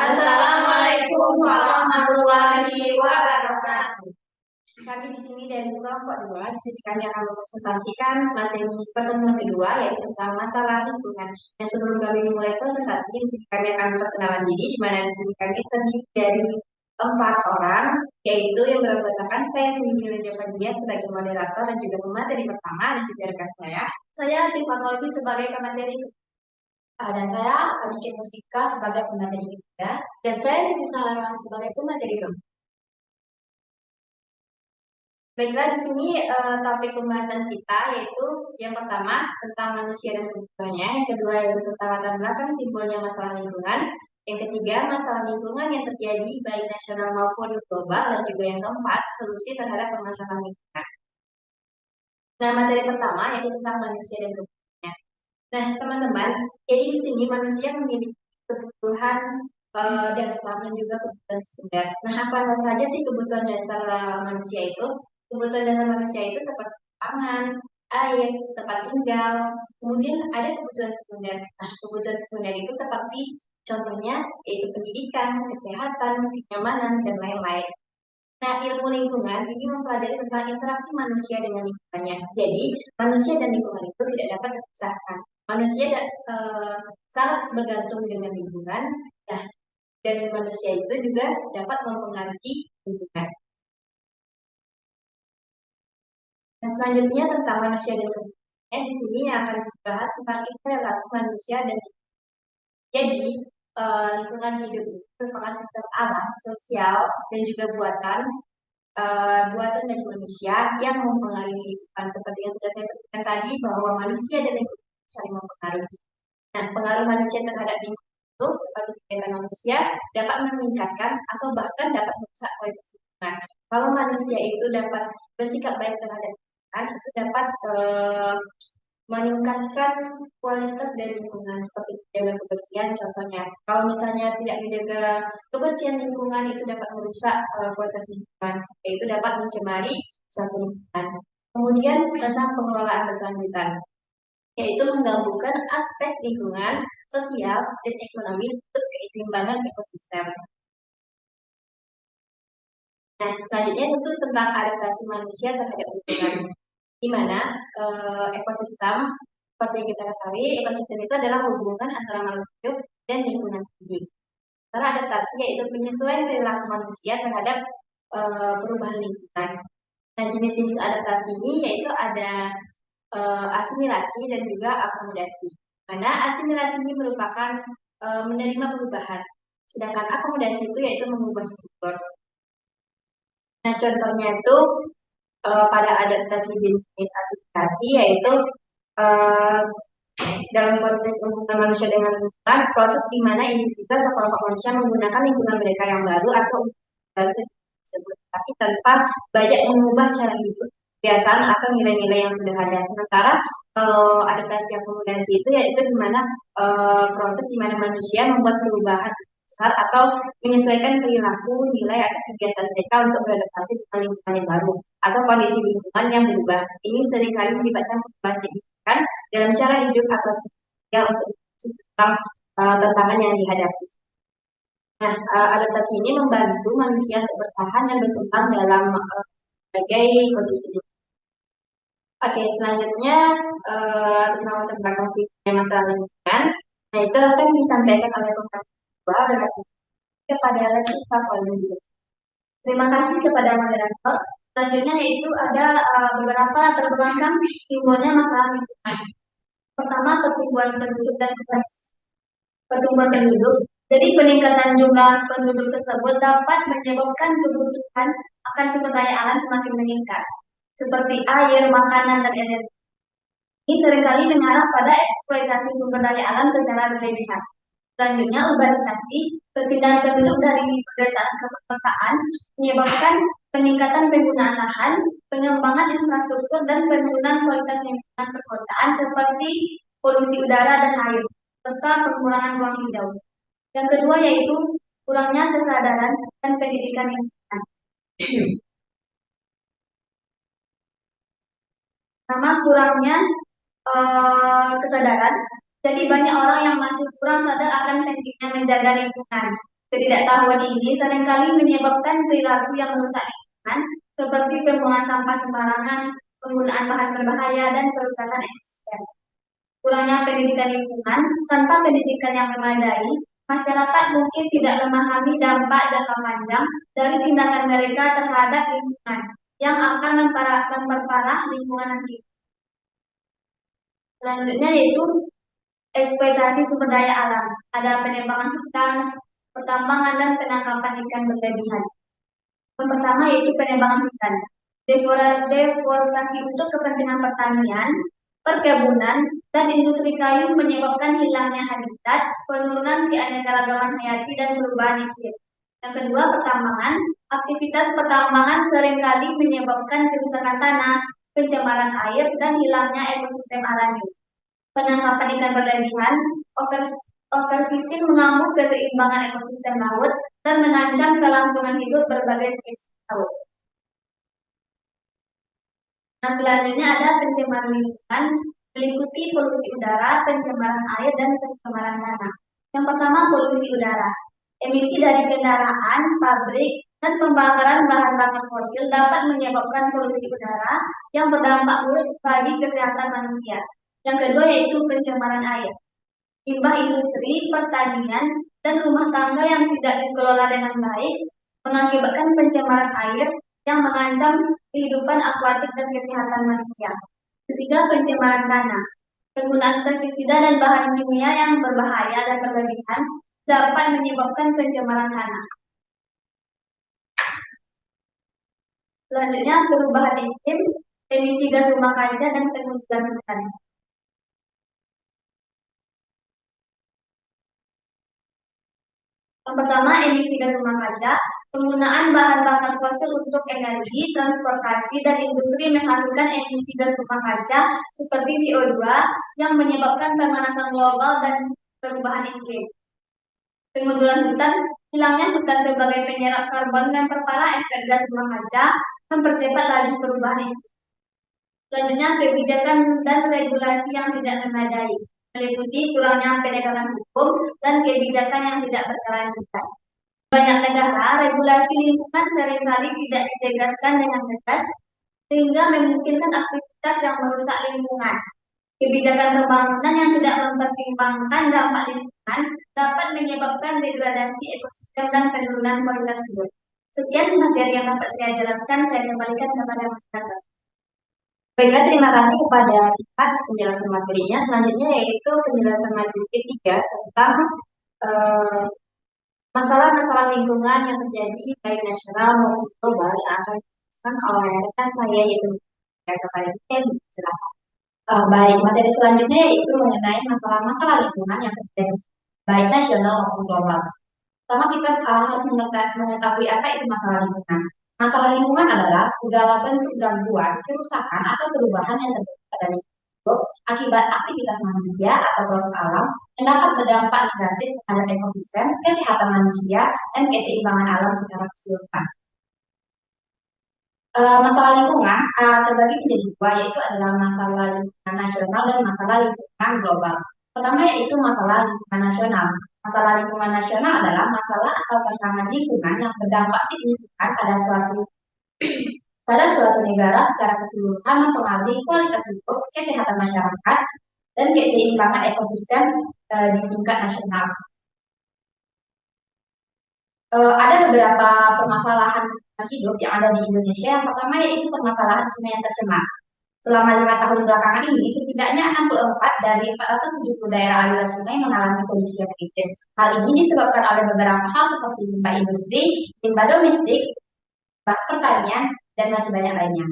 Assalamualaikum warahmatullahi wabarakatuh. Kami di sini dari kelompok 2, di sini kami akan mempresentasikan materi pertemuan kedua, yaitu tentang masalah lingkungan. Dan sebelum kami memulai presentasi, di sini kami akan perkenalan diri, di mana di sini kami terdiri dari 4 orang, yaitu yang beranggotakan saya sendiri Nuria Fajia sebagai moderator dan juga pemateri pertama, dan juga rekan saya. Saya Tifa Kolbi sebagai pemateri dan saya Adike Mustika sebagai pemateri ketiga, dan saya Siti Sarah sebagai pemateri keempat. Baiklah, di sini topik pembahasan kita yaitu yang pertama tentang manusia dan kebutuhannya, yang kedua yaitu tentang latar belakang timbulnya masalah lingkungan, yang ketiga masalah lingkungan yang terjadi baik nasional maupun global, dan juga yang keempat solusi terhadap permasalahan lingkungan. Nah, materi pertama yaitu tentang manusia dan kebutuhannya. Nah, teman-teman, jadi di sini manusia memiliki kebutuhan dasar dan juga kebutuhan sekunder. Nah, apa saja sih kebutuhan dasar manusia itu? Kebutuhan dasar manusia itu seperti pangan, air, tempat tinggal. Kemudian ada kebutuhan sekunder. Nah, kebutuhan sekunder itu seperti contohnya yaitu pendidikan, kesehatan, kenyamanan, dan lain-lain. Nah, ilmu lingkungan ini mempelajari tentang interaksi manusia dengan lingkungannya. Jadi, manusia dan lingkungan itu tidak dapat terpisahkan. Manusia sangat bergantung dengan lingkungan, nah, dan manusia itu juga dapat mempengaruhi lingkungan. Nah, selanjutnya tentang manusia dan lingkungannya, di sini yang akan dibahas tentang relasi manusia dan lingkungan. Jadi, lingkungan hidup itu merupakan sistem alam, sosial, dan juga buatan dari manusia yang mempengaruhi kehidupan. Seperti yang sudah saya sebutkan tadi, bahwa manusia dan lingkungan saling mempengaruhi. Nah, pengaruh manusia terhadap lingkungan itu seperti kegiatan manusia dapat meningkatkan atau bahkan dapat merusak kualitas lingkungan. Kalau manusia itu dapat bersikap baik terhadap lingkungan, itu dapat meningkatkan kualitas dari lingkungan seperti menjaga kebersihan contohnya. Kalau misalnya tidak menjaga kebersihan lingkungan itu dapat merusak kualitas lingkungan, yaitu dapat mencemari suatu lingkungan. Kemudian tentang pengelolaan berkelanjutan, yaitu menggabungkan aspek lingkungan, sosial, dan ekonomi untuk keseimbangan ekosistem. Nah, selanjutnya itu tentang adaptasi manusia terhadap lingkungan, di mana ekosistem, seperti yang kita ketahui, ekosistem itu adalah hubungan antara makhluk hidup dan lingkungan fisik. Karena adaptasi yaitu penyesuaian perilaku manusia terhadap perubahan lingkungan. Nah, jenis-jenis adaptasi ini yaitu ada asimilasi dan juga akomodasi. Mana asimilasi ini merupakan menerima perubahan, sedangkan akomodasi itu yaitu mengubah struktur. Nah, contohnya itu pada adaptasi jenis asimilasi yaitu uh, dalam konteks hubungan manusia dengan lingkungan, proses di mana individu atau kelompok manusia menggunakan lingkungan mereka yang baru atau baru tersebut, tapi tanpa banyak mengubah cara hidup, kebiasaan atau nilai-nilai yang sudah ada. Sementara kalau adaptasi akomodasi itu yaitu di mana proses di mana manusia membuat perubahan besar atau menyesuaikan perilaku, nilai atau kebiasaan mereka untuk beradaptasi dengan lingkungan yang baru atau kondisi lingkungan yang berubah. Ini seringkali melibatkan perubahan signifikan dalam cara hidup atau sosial untuk tentang tantangan yang dihadapi. Nah, adaptasi ini membantu manusia untuk bertahan dan berkembang dalam berbagai kondisi. Oke, selanjutnya tentang latar belakang masalah lingkungan. Nah, itu akan disampaikan oleh Profesor dan kepada Letifa Kolbi. Terima kasih kepada moderator. Selanjutnya yaitu ada beberapa latar belakang timbulnya masalah lingkungan. Pertama, pertumbuhan penduduk dan pertumbuhan penduduk. Jadi peningkatan jumlah penduduk tersebut dapat menyebabkan kebutuhan akan sumber daya alam semakin meningkat, seperti air, makanan, dan energi. Ini seringkali mengarah pada eksploitasi sumber daya alam secara berlebihan. Selanjutnya, urbanisasi, perpindahan penduduk dari pedesaan ke perkotaan menyebabkan peningkatan penggunaan lahan, pengembangan infrastruktur, dan penurunan kualitas lingkungan perkotaan seperti polusi udara dan air, serta pengurangan ruang hijau. Yang kedua yaitu kurangnya kesadaran dan pendidikan lingkungan. Sama kurangnya kesadaran, jadi banyak orang yang masih kurang sadar akan pentingnya menjaga lingkungan. Ketidaktahuan ini seringkali menyebabkan perilaku yang merusak lingkungan, seperti pembuangan sampah sembarangan, penggunaan bahan berbahaya, dan kerusakan ekosistem. Kurangnya pendidikan lingkungan, tanpa pendidikan yang memadai, masyarakat mungkin tidak memahami dampak jangka panjang dari tindakan mereka terhadap lingkungan yang akan memperparah lingkungan nanti. Selanjutnya yaitu eksploitasi sumber daya alam. Ada penebangan hutan, pertambangan, dan penangkapan ikan berlebihan. Yang pertama yaitu penebangan hutan. Deforestasi untuk kepentingan pertanian, perkebunan, dan industri kayu menyebabkan hilangnya habitat, penurunan keanekaragaman hayati, dan perubahan iklim. Yang kedua, pertambangan. Aktivitas pertambangan seringkali menyebabkan kerusakan tanah, pencemaran air, dan hilangnya ekosistem alami. Penangkapan ikan berlebihan, overfishing mengamuk keseimbangan ekosistem laut dan mengancam kelangsungan hidup berbagai spesies laut. Nah, selanjutnya ada pencemaran lingkungan, meliputi polusi udara, pencemaran air, dan pencemaran tanah. Yang pertama, polusi udara. Emisi dari kendaraan, pabrik, dan pembakaran bahan bakar fosil dapat menyebabkan polusi udara yang berdampak buruk bagi kesehatan manusia. Yang kedua yaitu pencemaran air. Limbah industri, pertanian, dan rumah tangga yang tidak dikelola dengan baik mengakibatkan pencemaran air yang mengancam kehidupan akuatik dan kesehatan manusia. Ketiga, pencemaran tanah. Penggunaan pestisida dan bahan kimia yang berbahaya dan berlebihan dapat menyebabkan pencemaran tanah. Selanjutnya, perubahan iklim, emisi gas rumah kaca, dan pengukuran hutan. Yang pertama, emisi gas rumah kaca. Penggunaan bahan bakar fosil untuk energi, transportasi, dan industri menghasilkan emisi gas rumah kaca seperti CO2 yang menyebabkan pemanasan global dan perubahan iklim. Pengundulan hutan, hilangnya hutan sebagai penyerap karbon memperparah efek gas rumah kaca, mempercepat laju perubahan iklim. Selanjutnya, kebijakan dan regulasi yang tidak memadai, meliputi kurangnya penegakan hukum dan kebijakan yang tidak berkelanjutan. Banyak negara, regulasi lingkungan seringkali tidak ditegaskan dengan tegas, sehingga memungkinkan aktivitas yang merusak lingkungan. Kebijakan pembangunan yang tidak mempertimbangkan dampak lingkungan dapat menyebabkan degradasi ekosistem dan penurunan kualitas hidup. Sekian materi yang dapat saya jelaskan, saya kembalikan kepada masyarakat. Baiklah, terima kasih kepada Tifat penjelasan materinya. Selanjutnya yaitu penjelasan materi ketiga tentang masalah-masalah lingkungan yang terjadi baik nasional maupun global yang akan dijelaskan oleh rekan saya yaitu kepada kita. Silakan. Baik, materi selanjutnya yaitu mengenai masalah-masalah lingkungan yang terjadi baik nasional maupun global. Pertama kita harus mengetahui apa itu masalah lingkungan. Masalah lingkungan adalah segala bentuk gangguan, kerusakan, atau perubahan yang terjadi pada lingkungan akibat aktivitas manusia atau proses alam yang dapat berdampak negatif terhadap ekosistem, kesehatan manusia, dan keseimbangan alam secara keseluruhan. Masalah lingkungan terbagi menjadi dua, yaitu adalah masalah lingkungan nasional dan masalah lingkungan global. Pertama yaitu masalah lingkungan nasional. Masalah lingkungan nasional adalah masalah atau tantangan lingkungan yang berdampak signifikan pada suatu negara secara keseluruhan, mempengaruhi kualitas hidup, kesehatan masyarakat, dan keseimbangan ekosistem di tingkat nasional. Ada beberapa permasalahan hidup yang ada di Indonesia. Yang pertama yaitu permasalahan sungai yang tercemar. Selama 5 tahun belakangan ini, setidaknya 64 dari 470 daerah aliran sungai mengalami kondisi yang kritis. Hal ini disebabkan oleh beberapa hal seperti limbah industri, limbah domestik, limbah pertanian, dan masih banyak lainnya.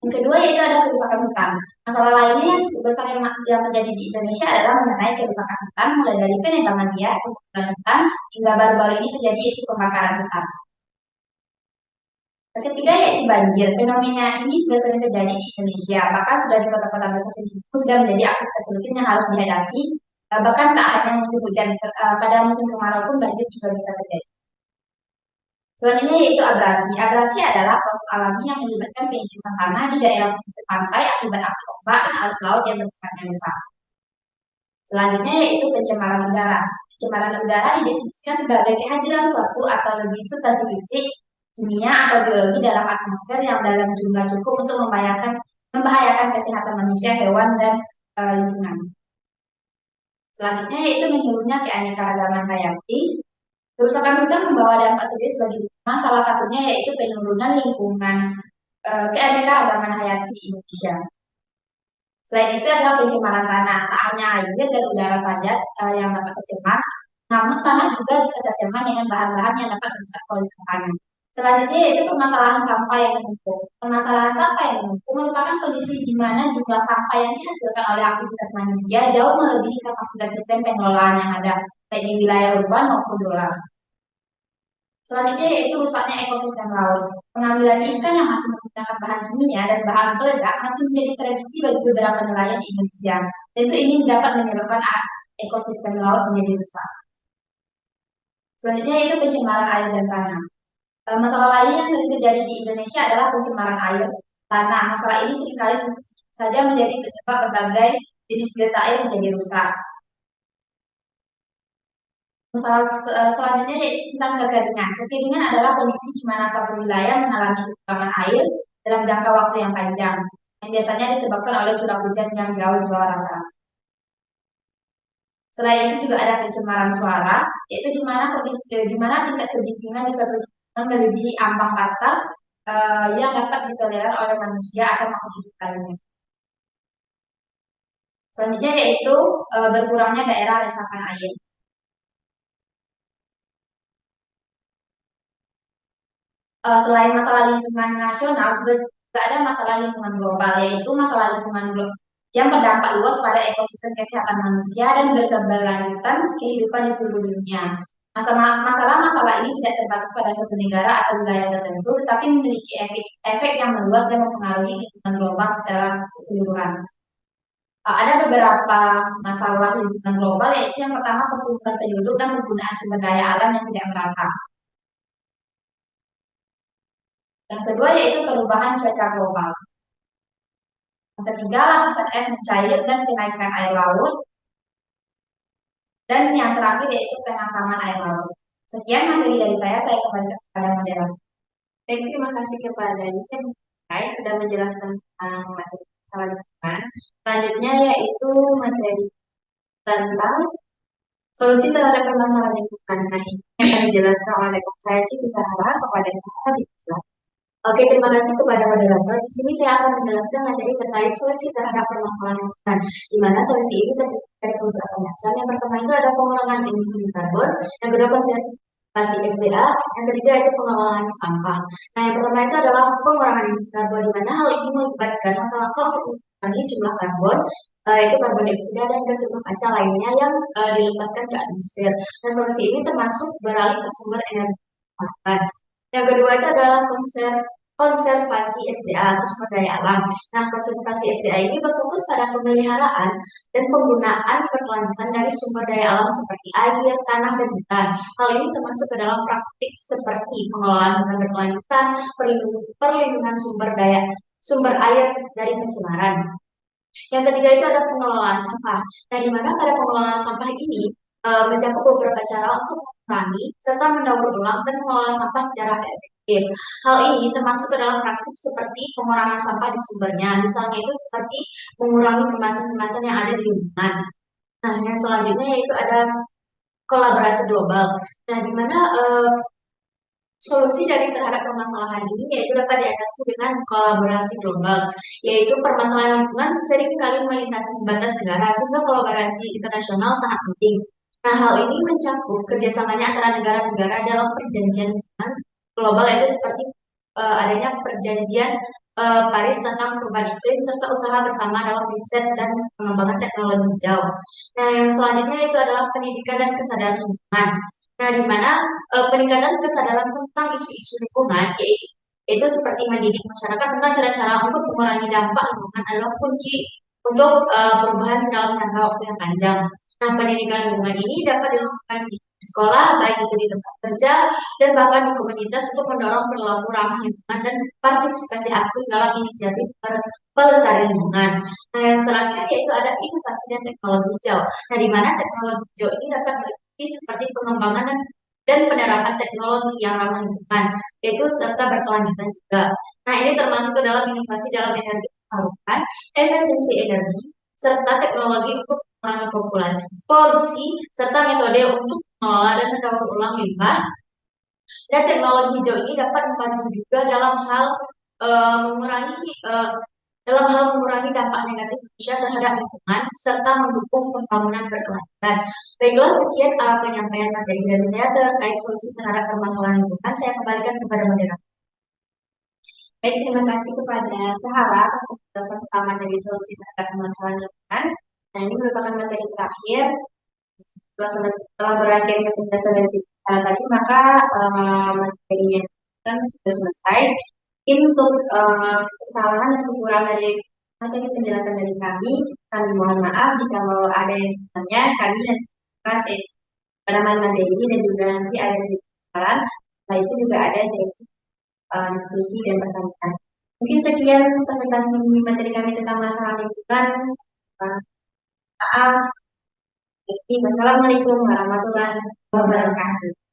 Yang kedua yaitu ada kerusakan hutan. Masalah lainnya yang cukup besar yang terjadi di Indonesia adalah mengenai kerusakan hutan, mulai dari penebangan liar, pembukaan hutan, hingga baru-baru ini terjadi yaitu pembakaran hutan. Yang ketiga yaitu banjir. Fenomena ini sudah sering terjadi di Indonesia, bahkan sudah di kota-kota besar sudah menjadi aktivitas rutin yang harus dihadapi. Bahkan tak hanya musim hujan, pada musim kemarau pun banjir juga bisa terjadi. Selanjutnya yaitu abrasi. Abrasi adalah proses alami yang menyebabkan pengentasan tanah di daerah pesisir pantai akibat aksi ombak dan arus laut yang bersifatnya rusak. Selanjutnya yaitu pencemaran udara. pencemaran udara didefinisikan sebagai kehadiran suatu atau lebih substansi fisik, kimia, atau biologi dalam atmosfer yang dalam jumlah cukup untuk membahayakan kesehatan manusia, hewan, dan lingkungan. Selanjutnya yaitu menurunnya keanekaragaman hayati. Kerusakan hutan membawa dampak serius bagi lingkungan, salah satunya yaitu penurunan lingkungan keanekaragaman hayati di Indonesia. Selain itu adalah pencemaran tanah, tak hanya air dan udara saja yang dapat tercemar, namun tanah juga bisa tercemar dengan bahan-bahan yang dapat merusak kualitas tanah. Selanjutnya yaitu permasalahan sampah yang menumpuk. Permasalahan sampah yang menumpuk merupakan kondisi di mana jumlah sampah yang dihasilkan oleh aktivitas manusia jauh melebihi kapasitas sistem pengelolaan yang ada, baik di wilayah urban maupun rural. Selanjutnya yaitu rusaknya ekosistem laut. Pengambilan ikan yang masih menggunakan bahan kimia dan bahan peledak masih menjadi tradisi bagi beberapa nelayan di Indonesia. Tentu ini dapat menyebabkan ekosistem laut menjadi rusak. Selanjutnya yaitu pencemaran air dan tanah. Masalah lain yang sering terjadi di Indonesia adalah pencemaran air tanah. Masalah ini seringkali saja menjadi penyebab berbagai jenis biota air menjadi rusak. Masalah selanjutnya yaitu tentang kekeringan. Kekeringan adalah kondisi di mana suatu wilayah mengalami kekurangan air dalam jangka waktu yang panjang, yang biasanya disebabkan oleh curah hujan yang jauh di bawah rata. Selain itu juga ada pencemaran suara, yaitu di mana tingkat kebisingan di suatu lingkungan melebihi ambang batas yang dapat ditolerir oleh manusia atau makhluk hidup lainnya. Selanjutnya yaitu berkurangnya daerah resapan air. Selain masalah lingkungan nasional, juga ada masalah lingkungan global, yaitu masalah lingkungan global yang berdampak luas pada ekosistem kesehatan manusia dan berkeberlanjutan kehidupan di seluruh dunia. Masalah-masalah ini tidak terbatas pada suatu negara atau wilayah tertentu, tetapi memiliki efek yang meluas dan mempengaruhi lingkungan global secara keseluruhan. Ada beberapa masalah lingkungan global, yaitu yang pertama pertumbuhan penduduk dan penggunaan sumber daya alam yang tidak merata. Yang kedua yaitu perubahan cuaca global. Yang ketiga, lapisan es mencair dan kenaikan air laut. Dan yang terakhir yaitu pengasaman air laut. Sekian materi dari saya kembalikan kepada moderator. Baik, terima kasih kepada Yusuf yang sudah menjelaskan tentang materi masalah lingkungan. Selanjutnya yaitu materi tentang solusi terhadap permasalahan lingkungan. Nah, ini akan dijelaskan oleh rekan saya Siti Zahra kepada saya di slide. Oke, terima kasih kepada moderator. Di sini saya akan menjelaskan materi terkait solusi terhadap permasalahan lingkungan, di mana solusi ini terdiri dari beberapa macam. Yang pertama itu ada pengurangan emisi karbon, yang kedua konservasi SDA, yang ketiga itu pengelolaan sampah. Nah, yang pertama itu adalah pengurangan emisi karbon, di mana hal ini melibatkan langkah-langkah untuk mengurangi jumlah karbon, yaitu karbon dioksida dan gas rumah kaca lainnya yang dilepaskan ke atmosfer. Nah, solusi ini termasuk beralih ke sumber energi terbarukan. Yang kedua itu adalah konservasi SDA atau sumber daya alam. Nah, konservasi SDA ini berfokus pada pemeliharaan dan penggunaan berkelanjutan dari sumber daya alam seperti air, tanah, dan hutan. Hal ini termasuk ke dalam praktik seperti pengelolaan hutan berkelanjutan, perlindungan sumber air dari pencemaran. Yang ketiga itu ada pengelolaan sampah. Nah, di mana pada pengelolaan sampah ini mencakup beberapa cara untuk mengurangi serta mendaur ulang dan mengelola sampah secara efektif. Hal ini termasuk ke dalam praktik seperti pengurangan sampah di sumbernya. Misalnya itu seperti mengurangi kemasan-kemasan yang ada di lingkungan. Nah, yang selanjutnya yaitu ada kolaborasi global. Nah, di mana solusi dari terhadap permasalahan ini yaitu dapat diatasi dengan kolaborasi global, yaitu permasalahan lingkungan seringkali melintasi batas negara sehingga kolaborasi internasional sangat penting. Nah, hal ini mencakup kerjasamanya antara negara-negara dalam perjanjian lingkungan global, yaitu seperti adanya perjanjian Paris tentang perubahan iklim serta usaha bersama dalam riset dan pengembangan teknologi hijau. Nah, yang selanjutnya itu adalah pendidikan dan kesadaran lingkungan. Nah, di mana peningkatan kesadaran tentang isu-isu lingkungan yaitu seperti mendidik masyarakat tentang cara-cara untuk mengurangi dampak lingkungan adalah kunci untuk perubahan dalam jangka waktu yang panjang. Nah, pendidikan lingkungan ini dapat dilakukan di sekolah, baik itu di tempat kerja, dan bahkan di komunitas untuk mendorong perilaku ramah lingkungan dan partisipasi aktif dalam inisiatif pelestarian lingkungan. Nah, yang terakhir yaitu ada inovasi dan teknologi hijau. Nah, di mana teknologi hijau ini dapat seperti pengembangan dan penerapan teknologi yang ramah lingkungan, yaitu serta berkelanjutan juga. Nah, ini termasuk ke dalam inovasi dalam energi terbarukan, efisiensi energi, serta teknologi untuk mengurangi populasi, polusi, serta metode untuk mengelola dan mendaur ulang limbah. Dan teknologi hijau ini dapat membantu juga mengurangi eh, mengurangi dampak negatif manusia terhadap lingkungan serta mendukung pembangunan berkelanjutan. Baiklah, sekian penyampaian materi dari saya terkait solusi terhadap permasalahan lingkungan. Saya kembalikan kepada moderator. Baik, terima kasih kepada Sahara atas penjelasan pertama dari solusi terhadap permasalahan lingkungan. Nah, ini merupakan materi terakhir. Setelah berakhirnya penjelasan dari tadi, maka materinya kan sudah selesai. Ini untuk kesalahan dan kekurangan dari materi penjelasan dari kami mohon maaf jika ada yang bertanya. Kami nanti akan sesi pada materi ini dan juga nanti ada di saran. Setelah itu juga ada sesi diskusi dan pertanyaan. Mungkin sekian presentasi materi kami tentang masalah lingkungan. Maaf. Wassalamualaikum warahmatullahi wabarakatuh.